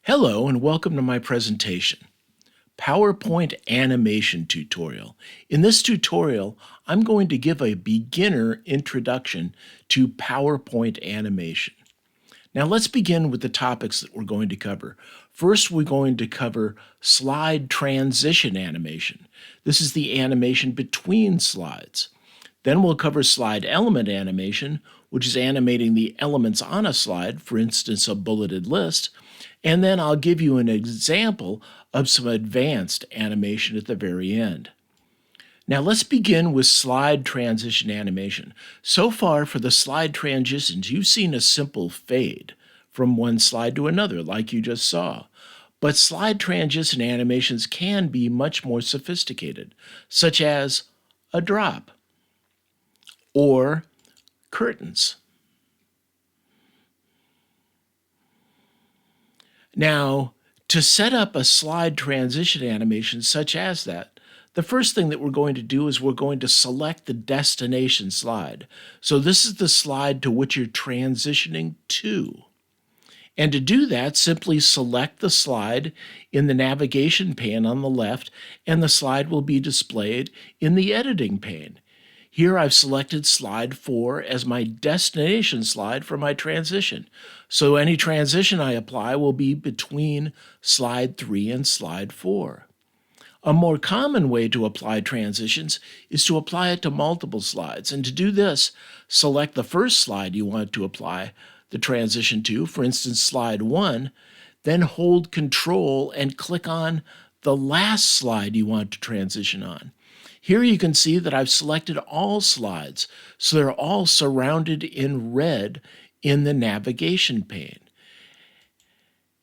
Hello and welcome to my presentation, PowerPoint Animation Tutorial. In this tutorial, I'm going to give a beginner introduction to PowerPoint animation. Now let's begin with the topics that we're going to cover. First, we're going to cover slide transition animation. This is the animation between slides. Then we'll cover slide element animation, which is animating the elements on a slide, for instance, a bulleted list. And then I'll give you an example of some advanced animation at the very end. Now let's begin with slide transition animation. So far for the slide transitions, you've seen a simple fade from one slide to another, like you just saw. But slide transition animations can be much more sophisticated, such as a drop or curtains. Now, to set up a slide transition animation such as that, the first thing that we're going to do is we're going to select the destination slide. So this is the slide to which you're transitioning to. And to do that, simply select the slide in the navigation pane on the left, and the slide will be displayed in the editing pane. Here I've selected slide 4 as my destination slide for my transition. So any transition I apply will be between slide 3 and slide 4. A more common way to apply transitions is to apply it to multiple slides. And to do this, select the first slide you want to apply the transition to, for instance, slide 1, then hold Control and click on the last slide you want to transition on. Here you can see that I've selected all slides, so they're all surrounded in red in the navigation pane.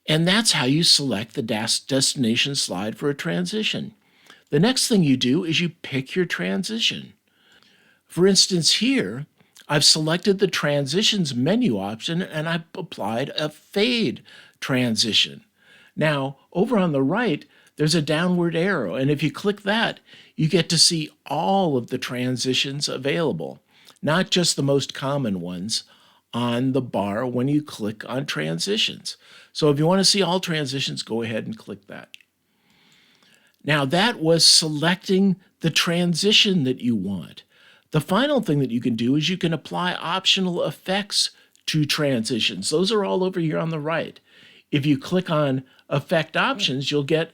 And that's how you select the destination slide for a transition. The next thing you do is you pick your transition. For instance, here, I've selected the transitions menu option and I've applied a fade transition. Now, over on the right, there's a downward arrow, and if you click that, you get to see all of the transitions available, not just the most common ones on the bar when you click on transitions. So if you want to see all transitions, go ahead and click that. Now that was selecting the transition that you want. The final thing that you can do is you can apply optional effects to transitions. Those are all over here on the right. If you click on Effect Options, you'll get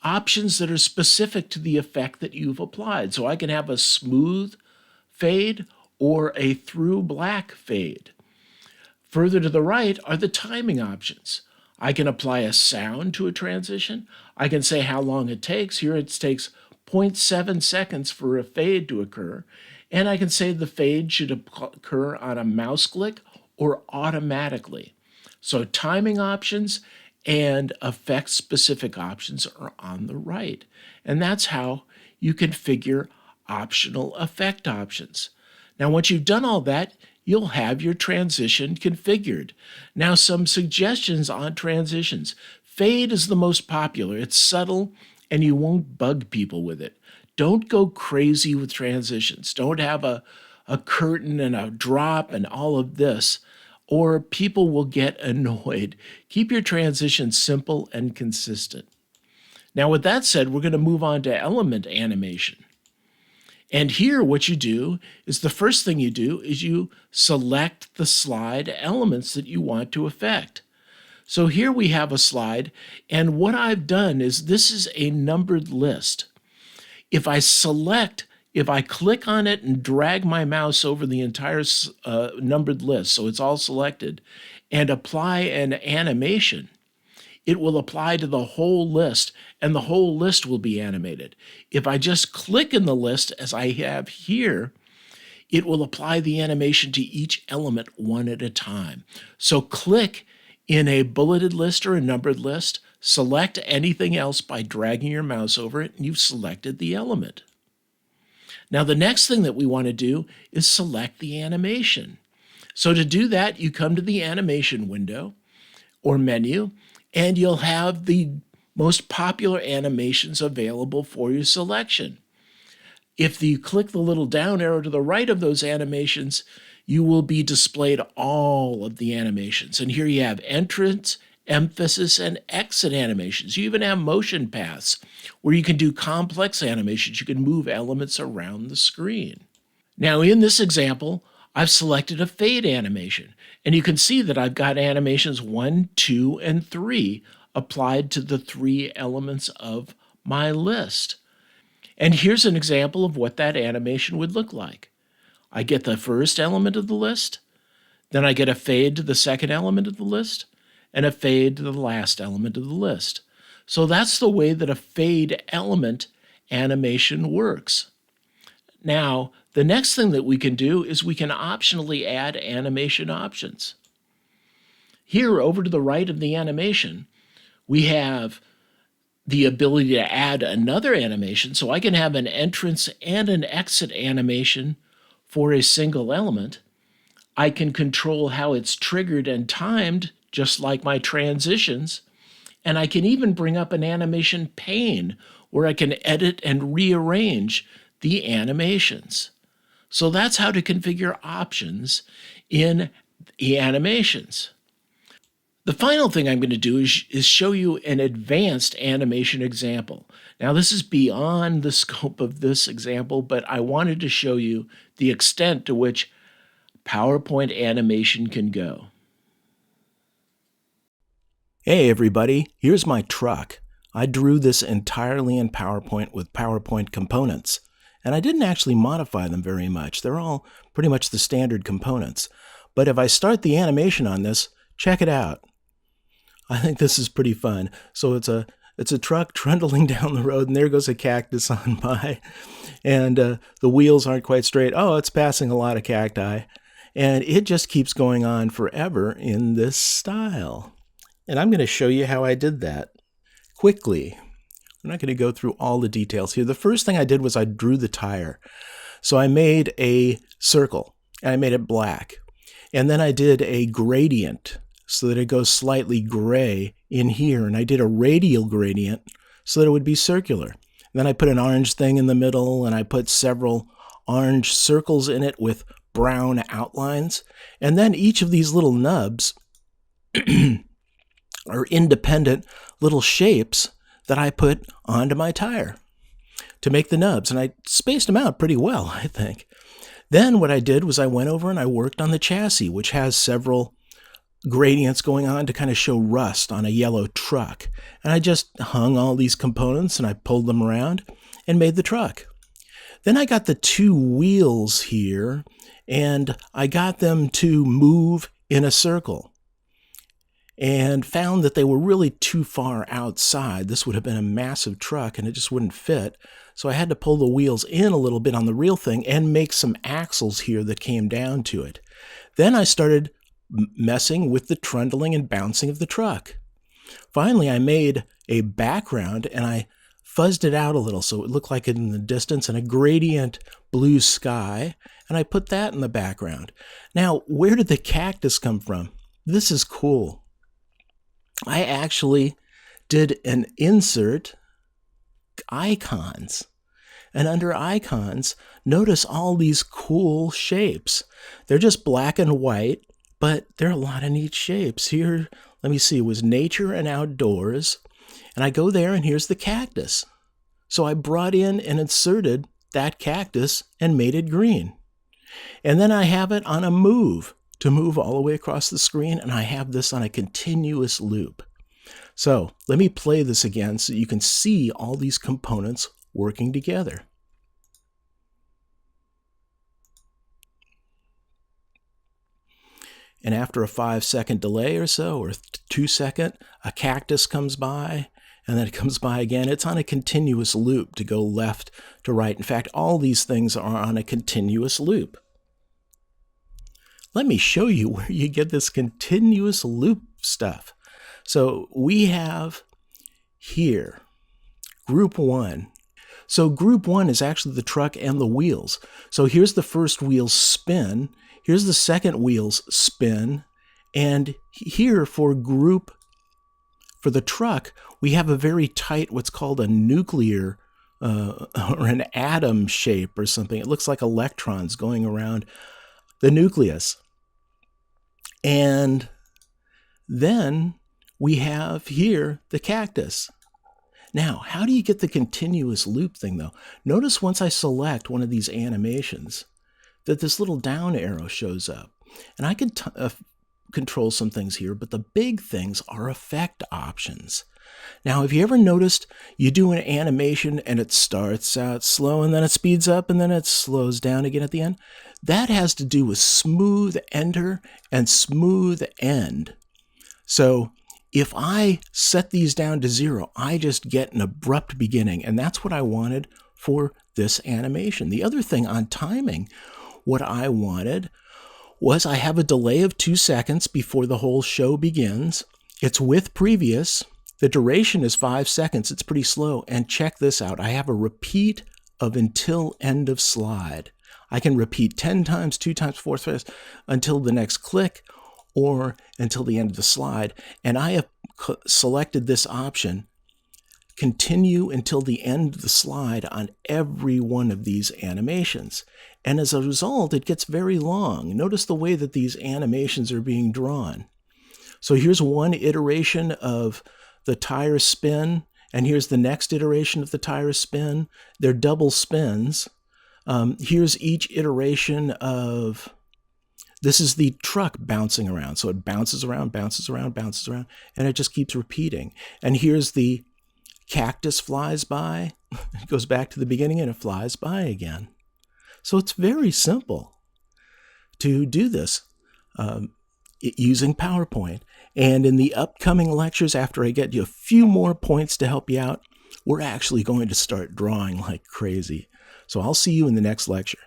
options that are specific to the effect that you've applied. So I can have a smooth fade or a through black fade. Further to the right are the timing options. I can apply a sound to a transition. I can say how long it takes. Here it takes 0.7 seconds for a fade to occur. And I can say the fade should occur on a mouse click or automatically. So timing options and effect-specific options are on the right. And that's how you configure optional effect options. Now, once you've done all that, you'll have your transition configured. Now, some suggestions on transitions. Fade is the most popular. It's subtle, and you won't bug people with it. Don't go crazy with transitions. Don't have a curtain and a drop and all of this, or people will get annoyed. Keep your transitions simple and consistent. Now, with that said, we're going to move on to element animation. And here what you do is the first thing you do is you select the slide elements that you want to affect. So here we have a slide, and what I've done is this is a numbered list. If I click on it and drag my mouse over the entire numbered list, so it's all selected, and apply an animation, it will apply to the whole list, and the whole list will be animated. If I just click in the list, as I have here, it will apply the animation to each element one at a time. So click in a bulleted list or a numbered list, select anything else by dragging your mouse over it, and you've selected the element. Now, the next thing that we want to do is select the animation. So to do that, you come to the animation window or menu, and you'll have the most popular animations available for your selection. If you click the little down arrow to the right of those animations, you will be displayed all of the animations. And here you have entrance, emphasis and exit animations. You even have motion paths where you can do complex animations. You can move elements around the screen. Now, in this example, I've selected a fade animation, and you can see that I've got animations 1, 2, and 3 applied to the 3 elements of my list. And here's an example of what that animation would look like. I get the first element of the list, then I get a fade to the second element of the list, and a fade to the last element of the list. So that's the way that a fade element animation works. Now, the next thing that we can do is we can optionally add animation options. Here, over to the right of the animation, we have the ability to add another animation, so I can have an entrance and an exit animation for a single element. I can control how it's triggered and timed, just like my transitions, and I can even bring up an animation pane where I can edit and rearrange the animations. So that's how to configure options in the animations. The final thing I'm going to do is show you an advanced animation example. Now, this is beyond the scope of this example, but I wanted to show you the extent to which PowerPoint animation can go. Hey everybody, here's my truck. I drew this entirely in PowerPoint with PowerPoint components, and I didn't actually modify them very much. They're all pretty much the standard components. But if I start the animation on this, check it out. I think this is pretty fun. So it's a truck trundling down the road, and there goes a cactus on by, and the wheels aren't quite straight. Oh, it's passing a lot of cacti, and it just keeps going on forever in this style. And I'm going to show you how I did that quickly. I'm not going to go through all the details here. The first thing I did was I drew the tire. So I made a circle, and I made it black. And then I did a gradient so that it goes slightly gray in here. And I did a radial gradient so that it would be circular. And then I put an orange thing in the middle, and I put several orange circles in it with brown outlines. And then each of these little nubs are independent little shapes that I put onto my tire to make the nubs. And I spaced them out pretty well, I think. Then what I did was I went over and I worked on the chassis, which has several gradients going on to kind of show rust on a yellow truck. And I just hung all these components and I pulled them around and made the truck. Then I got the 2 wheels here and I got them to move in a circle, and found that they were really too far outside. This would have been a massive truck and it just wouldn't fit. So I had to pull the wheels in a little bit on the real thing and make some axles here that came down to it. Then I started messing with the trundling and bouncing of the truck. Finally, I made a background and I fuzzed it out a little so it looked like it in the distance, and a gradient blue sky, and I put that in the background. Now, where did the cactus come from? This is cool. I actually did an insert icons. And under icons, notice all these cool shapes. They're just black and white, but there are a lot of neat shapes. Here, let me see, it was nature and outdoors. And I go there and here's the cactus. So I brought in and inserted that cactus and made it green. And then I have it on a move to move all the way across the screen, and I have this on a continuous loop. So let me play this again so you can see all these components working together. And after a 5-second delay or so, or 2-second, a cactus comes by, and then it comes by again. It's on a continuous loop to go left to right. In fact, all these things are on a continuous loop. Let me show you where you get this continuous loop stuff. So we have here group 1. So group 1 is actually the truck and the wheels. So here's the first wheel's spin. Here's the second wheel's spin. And here for the truck, we have a very tight, what's called a nuclear or an atom shape or something. It looks like electrons going around the nucleus. And then we have here the cactus. Now, how do you get the continuous loop thing though? Notice once I select one of these animations that this little down arrow shows up. And I can control some things here, but the big things are effect options. Now, have you ever noticed you do an animation and it starts out slow and then it speeds up and then it slows down again at the end? That has to do with smooth enter and smooth end. So if I set these down to 0, I just get an abrupt beginning, and that's what I wanted for this animation. The other thing on timing, what I wanted was I have a delay of 2 seconds before the whole show begins. It's with previous. The duration is 5 seconds. It's pretty slow. And check this out. I have a repeat of until end of slide. I can repeat 10 times, 2 times, 4 times until the next click or until the end of the slide. And I have selected this option, continue until the end of the slide, on every one of these animations. And as a result, it gets very long. Notice the way that these animations are being drawn. So here's one iteration of the tire spin, and here's the next iteration of the tire spin. They're double spins. Here's each iteration of, this is the truck bouncing around. So it bounces around, bounces around, bounces around, and it just keeps repeating. And here's the cactus flies by. It goes back to the beginning and it flies by again. So it's very simple to do this using PowerPoint. And in the upcoming lectures, after I get you a few more points to help you out, we're actually going to start drawing like crazy. So I'll see you in the next lecture.